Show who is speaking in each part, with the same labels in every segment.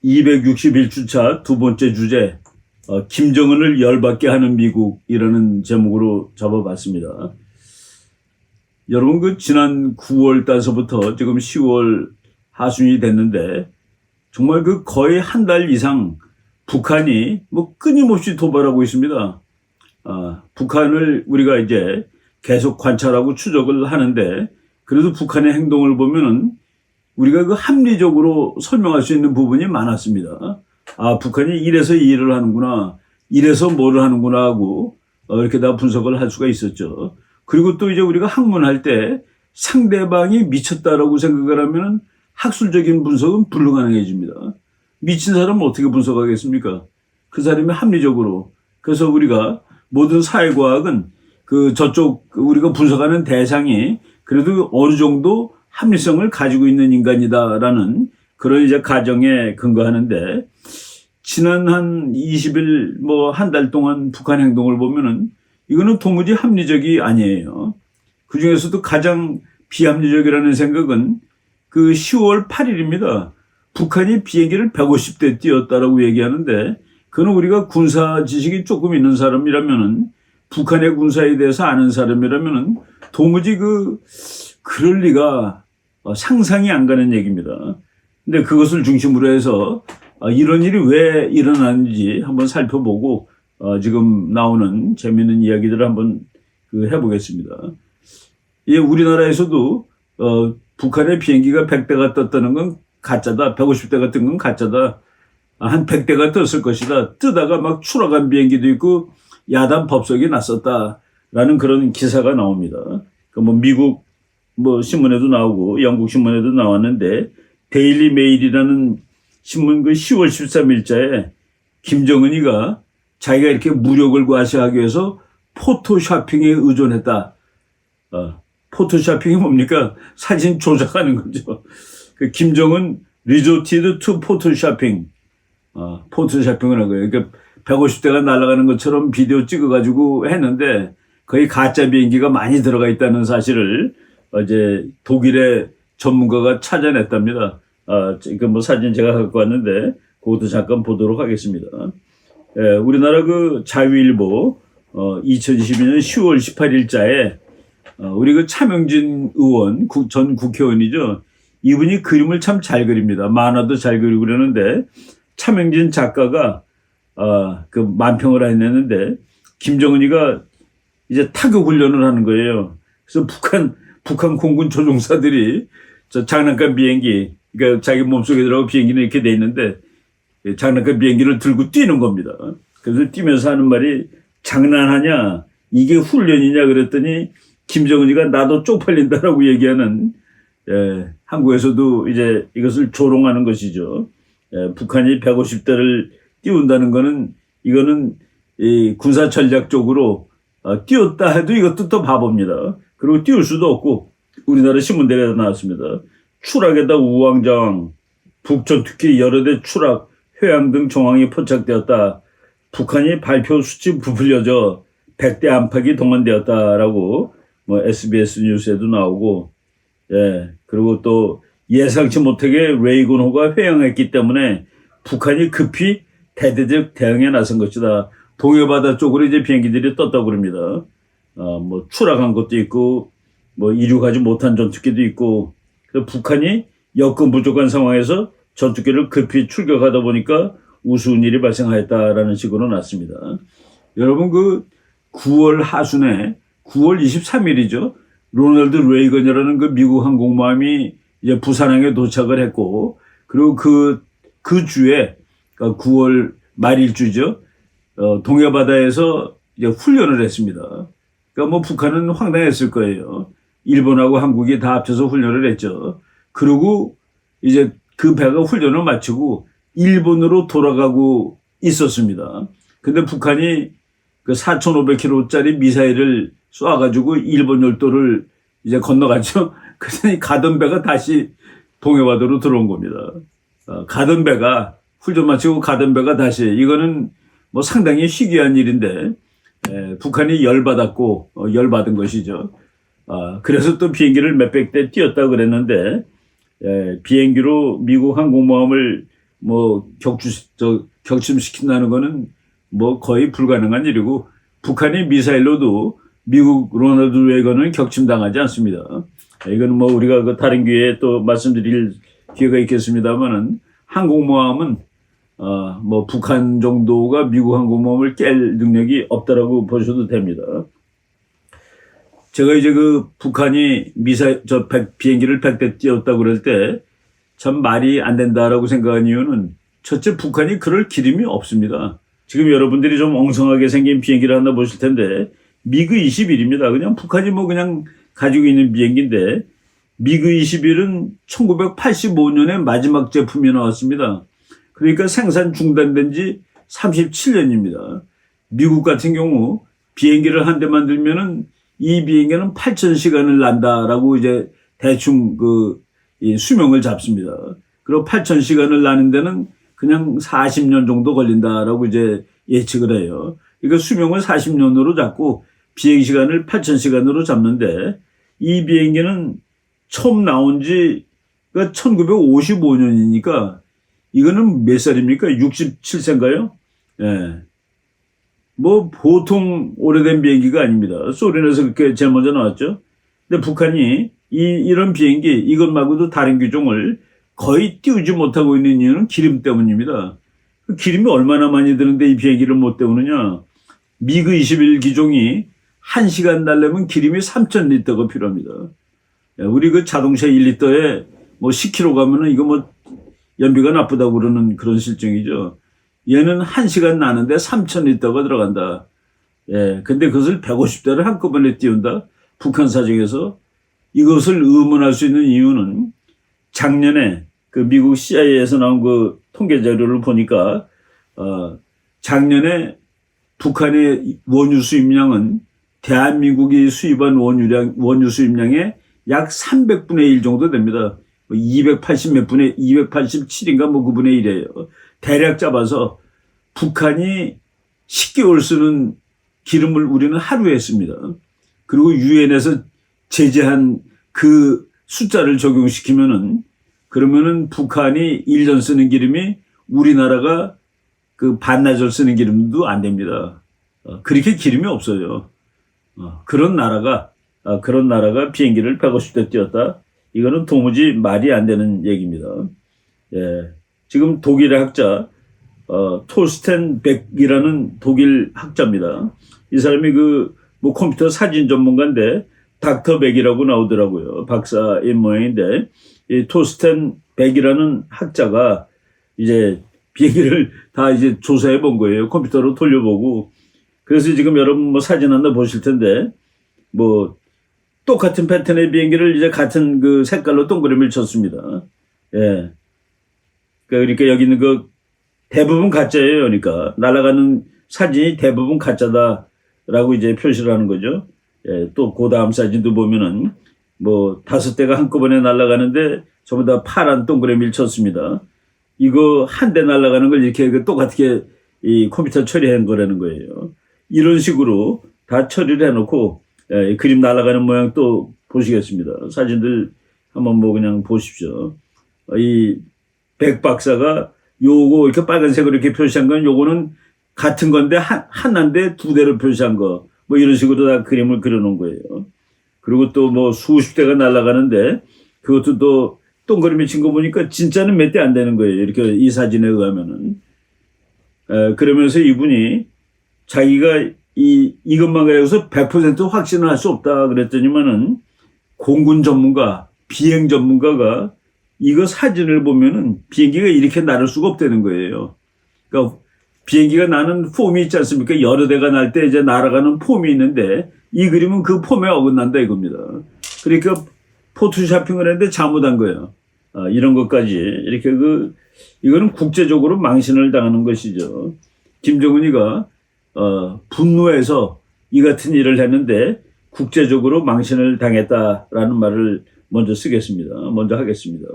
Speaker 1: 261주차 두 번째 주제, 김정은을 열받게 하는 미국이라는 제목으로 잡아봤습니다. 여러분, 지난 9월 달서부터 지금 10월 하순이 됐는데, 정말 거의 한 달 이상 북한이 끊임없이 도발하고 있습니다. 북한을 우리가 이제 계속 관찰하고 추적을 하는데, 그래도 북한의 행동을 보면은 우리가 합리적으로 설명할 수 있는 부분이 많았습니다. 북한이 이래서 이 일을 하는구나, 이래서 뭐를 하는구나 하고 이렇게 다 분석을 할 수가 있었죠. 그리고 또 이제 우리가 학문할 때 상대방이 미쳤다라고 생각을 하면 학술적인 분석은 불가능해집니다. 미친 사람은 어떻게 분석하겠습니까? 그 사람이 합리적으로. 그래서 우리가 모든 사회과학은 저쪽 우리가 분석하는 대상이 그래도 어느 정도 합리성을 가지고 있는 인간이다라는 그런 이제 가정에 근거하는데, 지난 한 20일 한 달 동안 북한 행동을 보면은 이거는 도무지 합리적이 아니에요. 그 중에서도 가장 비합리적이라는 생각은 10월 8일입니다. 북한이 비행기를 150대 띄웠다라고 얘기하는데, 그건 우리가 군사 지식이 조금 있는 사람이라면은, 북한의 군사에 대해서 아는 사람이라면은 도무지 그럴 리가 상상이 안 가는 얘기입니다. 근데 그것을 중심으로 해서 이런 일이 왜 일어나는지 한번 살펴보고 지금 나오는 재미있는 이야기들을 한번 해보겠습니다. 예, 우리나라에서도 북한의 비행기가 100대가 떴다는 건 가짜다, 150대가 뜬 건 가짜다, 한 100대가 떴을 것이다, 뜨다가 막 추락한 비행기도 있고 야단 법석이 났었다라는 그런 기사가 나옵니다. 미국 신문에도 나오고 영국 신문에도 나왔는데, 데일리 메일이라는 신문 10월 13일자에 김정은이가 자기가 이렇게 무력을 과시하기 위해서 포토쇼핑에 의존했다. 포토쇼핑이 뭡니까? 사진 조작하는 거죠. 김정은 resorted to 포토쇼핑. 포토쇼핑을 한 거예요. 그러니까 150대가 날아가는 것처럼 비디오 찍어가지고 했는데, 거의 가짜 비행기가 많이 들어가 있다는 사실을 어제 독일의 전문가가 찾아냈답니다. 사진 제가 갖고 왔는데 그것도 잠깐 보도록 하겠습니다. 우리나라 자유일보 2022년 10월 18일자에 우리 차명진 의원, 전 국회의원이죠. 이분이 그림을 참 잘 그립니다. 만화도 잘 그리고 그러는데, 차명진 작가가 만평을 했는데, 김정은이가 이제 타격 훈련을 하는 거예요. 그래서 북한 공군 조종사들이 저 장난감 비행기, 그러니까 자기 몸속에 들어가 비행기는 이렇게 돼 있는데, 장난감 비행기를 들고 뛰는 겁니다. 그래서 뛰면서 하는 말이, 장난하냐? 이게 훈련이냐? 그랬더니 김정은이가 나도 쪽팔린다라고 얘기하는, 한국에서도 이제 이것을 조롱하는 것이죠. 북한이 150대를 띄운다는 거는, 이거는 이 군사 전략적으로 띄웠다 해도 이것도 또 바보입니다. 그리고 띄울 수도 없고, 우리나라 신문대에도 나왔습니다. 추락에다 우왕좌왕, 북전투기 여러 대 추락, 회항 등 정황이 포착되었다. 북한이 발표 수치 부풀려져 100대 안팎이 동원되었다라고 SBS 뉴스에도 나오고, 그리고 또 예상치 못하게 레이건호가 회항했기 때문에 북한이 급히 대대적 대응에 나선 것이다. 동해바다 쪽으로 이제 비행기들이 떴다고 그럽니다. 추락한 것도 있고, 이륙하지 못한 전투기도 있고, 그래서 북한이 여건 부족한 상황에서 전투기를 급히 출격하다 보니까 우스운 일이 발생하였다라는 식으로 났습니다. 여러분, 9월 하순에 9월 23일이죠. 로널드 레이건이라는 미국 항공모함이 이제 부산항에 도착을 했고, 그리고 그 주에, 9월 말일주죠. 동해바다에서 이제 훈련을 했습니다. 그러니까 북한은 황당했을 거예요. 일본하고 한국이 다 합쳐서 훈련을 했죠. 그리고 이제 그 배가 훈련을 마치고 일본으로 돌아가고 있었습니다. 근데 북한이 4,500km짜리 미사일을 쏴가지고 일본 열도를 이제 건너갔죠. 그랬더니 가던 배가 다시 동해바다로 들어온 겁니다. 가던 배가, 훈련 마치고 가던 배가 다시, 이거는 상당히 희귀한 일인데, 북한이 열받았고, 열받은 것이죠. 그래서 또 비행기를 몇백 대 띄웠다고 그랬는데, 비행기로 미국 항공모함을 뭐 격침시킨다는 거는 뭐 거의 불가능한 일이고, 북한이 미사일로도 미국 로널드 레이건을 격침당하지 않습니다. 이건 뭐 우리가 그 다른 기회에 또 말씀드릴 기회가 있겠습니다만은, 항공모함은 뭐 북한 정도가 미국 항공모함을 깰 능력이 없다라고 보셔도 됩니다. 제가 이제 그 북한이 비행기를 100대 띄웠다고 그럴 때 참 말이 안 된다라고 생각한 이유는, 첫째, 북한이 그럴 기름이 없습니다. 지금 여러분들이 좀 엉성하게 생긴 비행기를 하나 보실 텐데, 미그 21입니다. 그냥 북한이 뭐 그냥 가지고 있는 비행기인데, 미그 21은 1985년에 마지막 제품이 나왔습니다. 그러니까 생산 중단된 지 37년입니다. 미국 같은 경우 비행기를 한 대 만들면은 이 비행기는 8,000시간을 난다라고 이제 대충 이 수명을 잡습니다. 그리고 8,000시간을 나는 데는 그냥 40년 정도 걸린다라고 이제 예측을 해요. 그러니까 수명을 40년으로 잡고 비행시간을 8,000시간으로 잡는데, 이 비행기는 처음 나온 지가 1955년이니까 이거는 몇 살입니까? 67세인가요? 예. 뭐 보통 오래된 비행기가 아닙니다. 소련에서 그렇게 제일 먼저 나왔죠. 근데 북한이 이런 비행기, 이것 말고도 다른 기종을 거의 띄우지 못하고 있는 이유는 기름 때문입니다. 그 기름이 얼마나 많이 드는데 이 비행기를 못 띄우느냐. 미그 21 기종이 1시간 날려면 기름이 3,000리터가 필요합니다. 우리 그 자동차 1리터에 뭐 10km 가면은 이거 뭐 연비가 나쁘다고 그러는 그런 실정이죠. 얘는 1시간 나는데 3,000리터가 들어간다. 예. 근데 그것을 150대를 한꺼번에 띄운다. 북한 사정에서. 이것을 의문할 수 있는 이유는, 작년에 그 미국 CIA에서 나온 그 통계 자료를 보니까, 작년에 북한의 원유 수입량은 대한민국이 수입한 원유 수입량의 약 300분의 1 정도 됩니다. 280 몇 분의, 287인가 뭐 그분의 1이에요. 대략 잡아서 북한이 10개월 쓰는 기름을 우리는 하루에 씁니다. 그리고 유엔에서 제재한 그 숫자를 적용시키면은, 그러면은 북한이 1년 쓰는 기름이 우리나라가 그 반나절 쓰는 기름도 안 됩니다. 그렇게 기름이 없어요. 그런 나라가 비행기를 150대 띄웠다. 이거는 도무지 말이 안 되는 얘기입니다. 예. 지금 독일의 학자, 톨스텐 백이라는 독일 학자입니다. 이 사람이 뭐 컴퓨터 사진 전문가인데, 닥터 백이라고 나오더라고요. 박사인 모양인데, 이 톨스텐 백이라는 학자가 이제 비행기를 다 이제 조사해 본 거예요. 컴퓨터로 돌려보고. 그래서 지금 여러분 뭐 사진 하나 보실 텐데, 뭐 똑같은 패턴의 비행기를 이제 같은 그 색깔로 동그라미를 쳤습니다. 예. 그러니까 여기 있는 그 대부분 가짜예요. 그러니까 날아가는 사진이 대부분 가짜다라고 이제 표시를 하는 거죠. 예. 또 그 다음 사진도 보면은 뭐 5대가 한꺼번에 날아가는데 전부 다 파란 동그라미를 쳤습니다. 이거 한 대 날아가는 걸 이렇게 똑같게 이 컴퓨터 처리한 거라는 거예요. 이런 식으로 다 처리를 해놓고, 예, 그림 날아가는 모양 또 보시겠습니다. 사진들 한번 뭐 그냥 보십시오. 이 백 박사가 요거 이렇게 빨간색으로 이렇게 표시한 건 요거는 같은 건데 하나인데 2대로 표시한 거, 뭐 이런 식으로 다 그림을 그려놓은 거예요. 그리고 또 뭐 수십 대가 날아가는데 그것도 또 동그라미 친 거 보니까 진짜는 몇 대 안 되는 거예요. 이렇게 이 사진에 의하면은. 그러면서 이분이 자기가 이것만 가지고서 100% 확신을 할 수 없다 그랬더니만은, 공군 전문가, 비행 전문가가 이거 사진을 보면은 비행기가 이렇게 날을 수가 없다는 거예요. 그러니까 비행기가 나는 폼이 있지 않습니까? 여러 대가 날 때 이제 날아가는 폼이 있는데, 이 그림은 그 폼에 어긋난다 이겁니다. 그러니까 포토샵핑을 했는데 잘못한 거예요. 이런 것까지 이렇게 이거는 국제적으로 망신을 당하는 것이죠. 김정은이가 분노해서 이 같은 일을 했는데 국제적으로 망신을 당했다라는 말을 먼저 쓰겠습니다. 먼저 하겠습니다.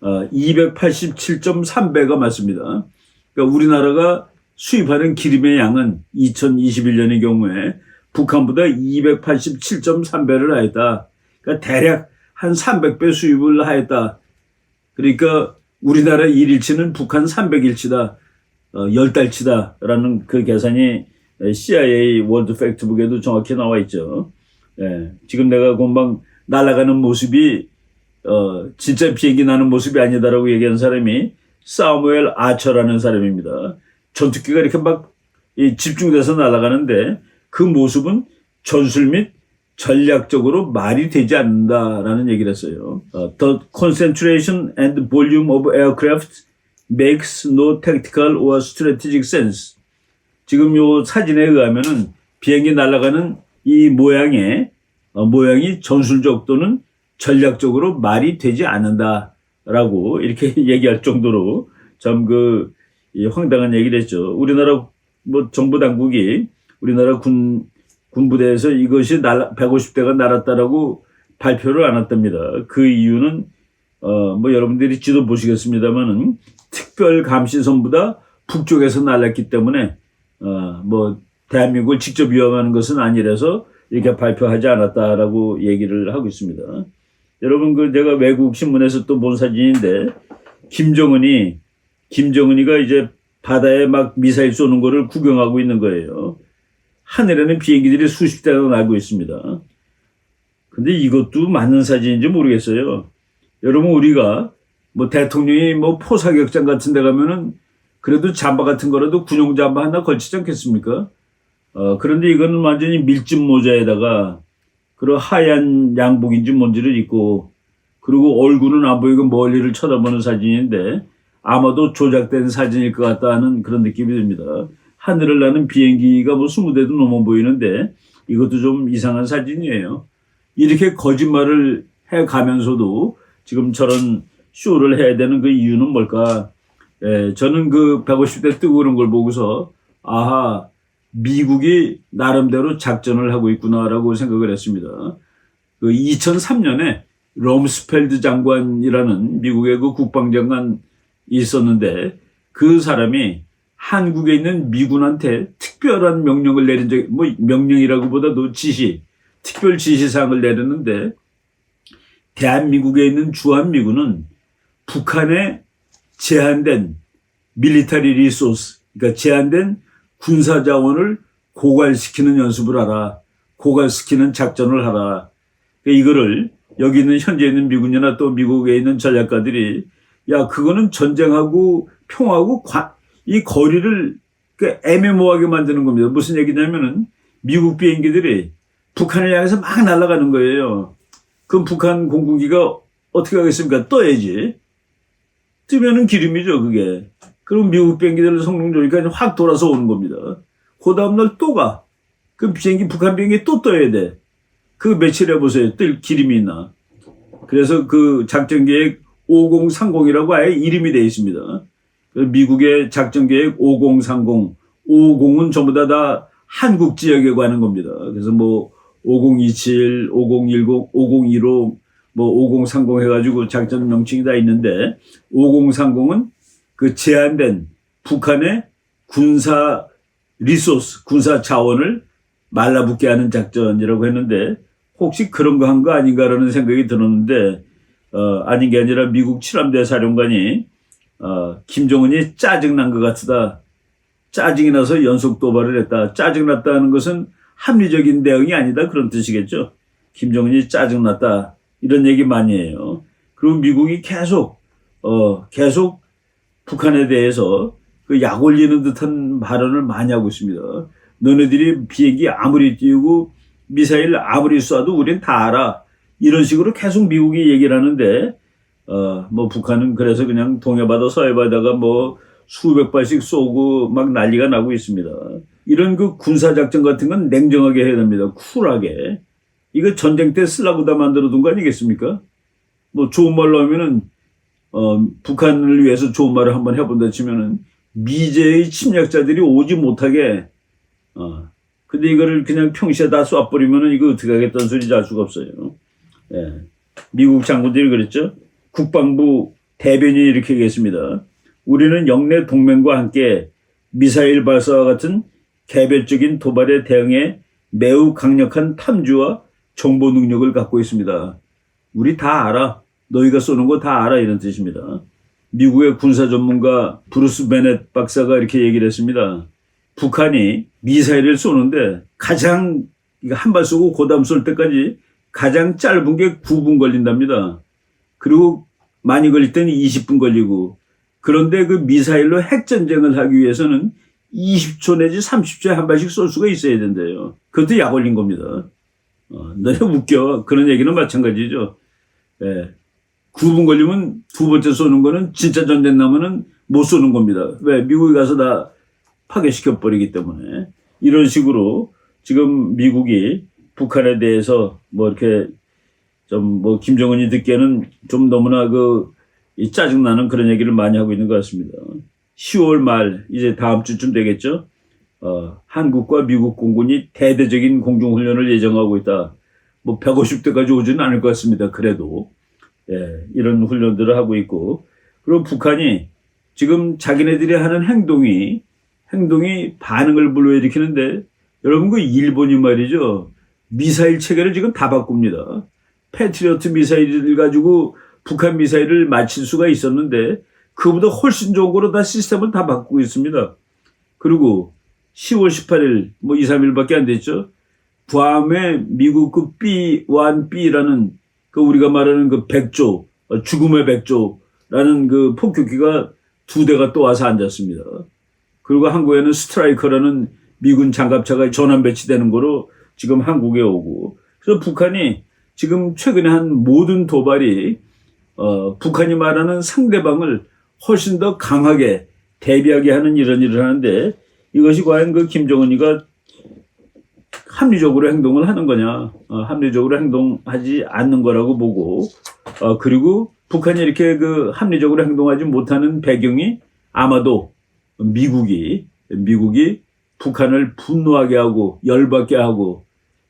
Speaker 1: 287.3배가 맞습니다. 그러니까 우리나라가 수입하는 기름의 양은 2021년의 경우에 북한보다 287.3배를 하였다. 그러니까 대략 한 300배 수입을 하였다. 그러니까 우리나라 1일치는 북한 300일치다, 10달치다라는 그 계산이 CIA 월드 팩트북에도 정확히 나와 있죠. 예, 지금 내가 금방 날아가는 모습이 진짜 비행기 나는 모습이 아니다라고 얘기하는 사람이 사무엘 아처라는 사람입니다. 전투기가 이렇게 막 집중돼서 날아가는데 그 모습은 전술 및 전략적으로 말이 되지 않는다라는 얘기를 했어요. The concentration and volume of aircraft makes no tactical or strategic sense. 지금 요 사진에 의하면은 비행기 날아가는 이 모양이 전술적 또는 전략적으로 말이 되지 않는다라고 이렇게 얘기할 정도로 참 황당한 얘기를 했죠. 우리나라 정부 당국이 우리나라 군부대에서 이것이 150대가 날았다라고 발표를 안 했답니다. 그 이유는 여러분들이 지도 보시겠습니다만은 특별감시선보다 북쪽에서 날았기 때문에 대한민국을 직접 위협하는 것은 아니라서 이렇게 발표하지 않았다라고 얘기를 하고 있습니다. 여러분 제가 외국 신문에서 또 본 사진인데 김정은이가 이제 바다에 막 미사일 쏘는 거를 구경하고 있는 거예요. 하늘에는 비행기들이 수십 대가 날고 있습니다. 근데 이것도 맞는 사진인지 모르겠어요. 여러분 우리가 대통령이 포사격장 같은 데 가면은 그래도 잠바 같은 거라도 군용 잠바 하나 걸치지 않겠습니까? 그런데 이거는 완전히 밀짚 모자에다가 그리고 하얀 양복인지 뭔지를 입고 그리고 얼굴은 안 보이고 멀리를 쳐다보는 사진인데 아마도 조작된 사진일 것 같다는 그런 느낌이 듭니다. 하늘을 나는 비행기가 20대도 넘어 보이는데 이것도 좀 이상한 사진이에요. 이렇게 거짓말을 해가면서도 지금 저런 쇼를 해야 되는 그 이유는 뭘까? 저는 150대 뜨고 그런 걸 보고서 아하, 미국이 나름대로 작전을 하고 있구나라고 생각을 했습니다. 2003년에 럼스펠드 장관이라는 미국의 국방장관이 있었는데 그 사람이 한국에 있는 미군한테 특별한 명령을 내린 적이 명령이라고보다도 특별 지시사항을 내렸는데 대한민국에 있는 주한미군은 북한의 제한된 밀리터리 리소스, 그러니까 제한된 군사 자원을 고갈시키는 연습을 하라. 고갈시키는 작전을 하라. 이거를 여기 있는 현재 있는 미군이나 또 미국에 있는 전략가들이 그거는 전쟁하고 평화하고 이 거리를 애매모호하게 만드는 겁니다. 무슨 얘기냐면은 미국 비행기들이 북한을 향해서 막 날아가는 거예요. 그럼 북한 공군기가 어떻게 하겠습니까? 떠야지. 뜨면은 기름이죠, 그게. 그럼 미국 비행기들 성능 좋으니까 확 돌아서 오는 겁니다. 그 다음날 또 가. 그럼 북한 비행기 또 떠야 돼. 그 며칠 해보세요. 뜰 기름이 있나. 그래서 그 작전계획 5030이라고 아예 이름이 되어 있습니다. 미국의 작전계획 5030, 50은 전부 다 한국 지역에 관한 겁니다. 그래서 5027, 5010, 5015, 5030 해가지고 작전 명칭이 다 있는데 5030은 그 제한된 북한의 군사 리소스, 군사 자원을 말라붙게 하는 작전이라고 했는데 혹시 그런 거 한 거 아닌가라는 생각이 들었는데 아닌 게 아니라 미국 7함대 사령관이 김정은이 짜증난 것 같다. 짜증이 나서 연속 도발을 했다. 짜증났다는 것은 합리적인 대응이 아니다. 그런 뜻이겠죠. 김정은이 짜증났다. 이런 얘기 많이 해요. 그리고 미국이 계속 북한에 대해서 약 올리는 듯한 발언을 많이 하고 있습니다. 너네들이 비행기 아무리 띄우고 미사일 아무리 쏴도 우린 다 알아. 이런 식으로 계속 미국이 얘기를 하는데 북한은 그래서 그냥 동해바다 서해바다가 수백 발씩 쏘고 막 난리가 나고 있습니다. 이런 군사작전 같은 건 냉정하게 해야 됩니다. 쿨하게. 이거 전쟁 때 쓰려고 다 만들어둔 거 아니겠습니까? 좋은 말로 하면은 북한을 위해서 좋은 말을 한번 해본다 치면은 미제의 침략자들이 오지 못하게 근데 이거를 그냥 평시에 다 쏴버리면은 이거 어떻게 하겠다는 소리지 알 수가 없어요. 예. 미국 장군들이 그랬죠. 국방부 대변인이 이렇게 얘기했습니다. 우리는 영내 동맹과 함께 미사일 발사와 같은 개별적인 도발에 대응해 매우 강력한 탐지와 정보 능력을 갖고 있습니다. 우리 다 알아. 너희가 쏘는 거 다 알아. 이런 뜻입니다. 미국의 군사 전문가 브루스 베넷 박사가 이렇게 얘기를 했습니다. 북한이 미사일을 쏘는데 가장 한 발 쏘고 그다음 쏠 때까지 가장 짧은 게 9분 걸린답니다. 그리고 많이 걸릴 때는 20분 걸리고, 그런데 그 미사일로 핵전쟁을 하기 위해서는 20초 내지 30초에 한 발씩 쏠 수가 있어야 된대요. 그것도 약 올린 겁니다. 너네 웃겨. 그런 얘기는 마찬가지죠. 예. 9분 걸리면 두 번째 쏘는 거는 진짜 전쟁 나면은 못 쏘는 겁니다. 왜? 미국이 가서 다 파괴시켜 버리기 때문에. 이런 식으로 지금 미국이 북한에 대해서 뭐 이렇게 좀 뭐 김정은이 듣기에는 좀 너무나 이 짜증나는 그런 얘기를 많이 하고 있는 것 같습니다. 10월 말 이제 다음 주쯤 되겠죠. 한국과 미국 공군이 대대적인 공중훈련을 예정하고 있다. 뭐 150대까지 오지는 않을 것 같습니다. 그래도 이런 훈련들을 하고 있고, 그리고 북한이 지금 자기네들이 하는 행동이 반응을 불러일으키는데, 여러분 그 일본이 말이죠. 미사일 체계를 지금 다 바꿉니다. 패트리어트 미사일을 가지고 북한 미사일을 맞힐 수가 있었는데 그보다 훨씬 좋은 거로 다 시스템을 다 바꾸고 있습니다. 그리고 10월 18일 뭐 2, 3일밖에 안 됐죠. 괌에 미국 그 B-1B라는 그 우리가 말하는 그 백조, 죽음의 백조라는 그 폭격기가 2대가 또 와서 앉았습니다. 그리고 한국에는 스트라이커라는 미군 장갑차가 전환 배치되는 거로 지금 한국에 오고, 그래서 북한이 지금 최근에 한 모든 도발이 북한이 말하는 상대방을 훨씬 더 강하게 대비하게 하는 이런 일을 하는데, 이것이 과연 그 김정은이가 합리적으로 행동을 하는 거냐, 합리적으로 행동하지 않는 거라고 보고, 그리고 북한이 이렇게 그 합리적으로 행동하지 못하는 배경이 아마도 미국이 북한을 분노하게 하고 열받게 하고,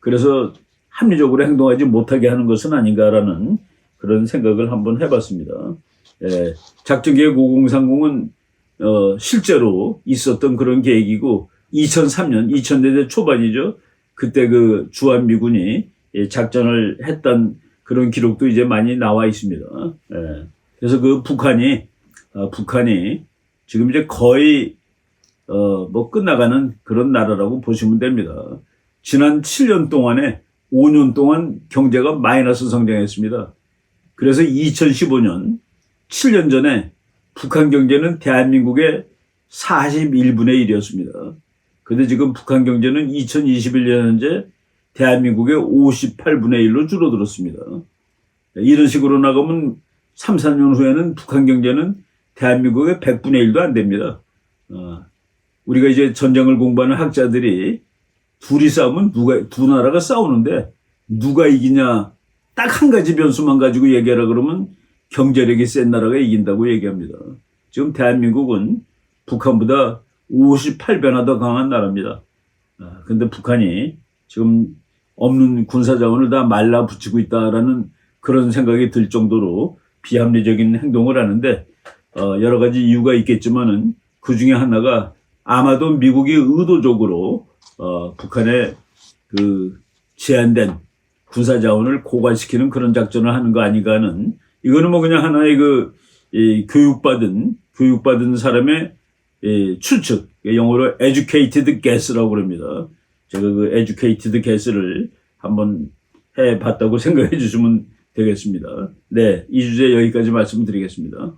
Speaker 1: 그래서 합리적으로 행동하지 못하게 하는 것은 아닌가라는 그런 생각을 한번 해봤습니다. 작전계획 5030은 실제로 있었던 그런 계획이고, 2003년, 2000년대 초반이죠. 그때 그 주한미군이 작전을 했던 그런 기록도 이제 많이 나와 있습니다. 그래서 그 북한이 지금 이제 거의 뭐 끝나가는 그런 나라라고 보시면 됩니다. 지난 7년 동안에 5년 동안 경제가 마이너스 성장했습니다. 그래서 2015년 7년 전에 북한 경제는 대한민국의 41분의 1이었습니다. 그런데 지금 북한 경제는 2021년 현재 대한민국의 58분의 1로 줄어들었습니다. 이런 식으로 나가면 3, 4년 후에는 북한 경제는 대한민국의 100분의 1도 안 됩니다. 우리가 이제 전쟁을 공부하는 학자들이 둘이 싸우면 두 나라가 싸우는데 누가 이기냐 딱 한 가지 변수만 가지고 얘기하라 그러면 경제력이 센 나라가 이긴다고 얘기합니다. 지금 대한민국은 북한보다 58배나 더 강한 나라입니다. 근데 북한이 지금 없는 군사자원을 다 말라붙이고 있다라는 그런 생각이 들 정도로 비합리적인 행동을 하는데, 여러 가지 이유가 있겠지만은 그 중에 하나가 아마도 미국이 의도적으로 북한의 그 제한된 군사자원을 고갈시키는 그런 작전을 하는 거 아닌가 하는, 이거는 뭐 그냥 하나의 교육받은 사람의 추측, 영어로 educated guess라고 그럽니다. 제가 그 educated guess를 한번 해봤다고 생각해 주시면 되겠습니다. 네, 이 주제 여기까지 말씀드리겠습니다.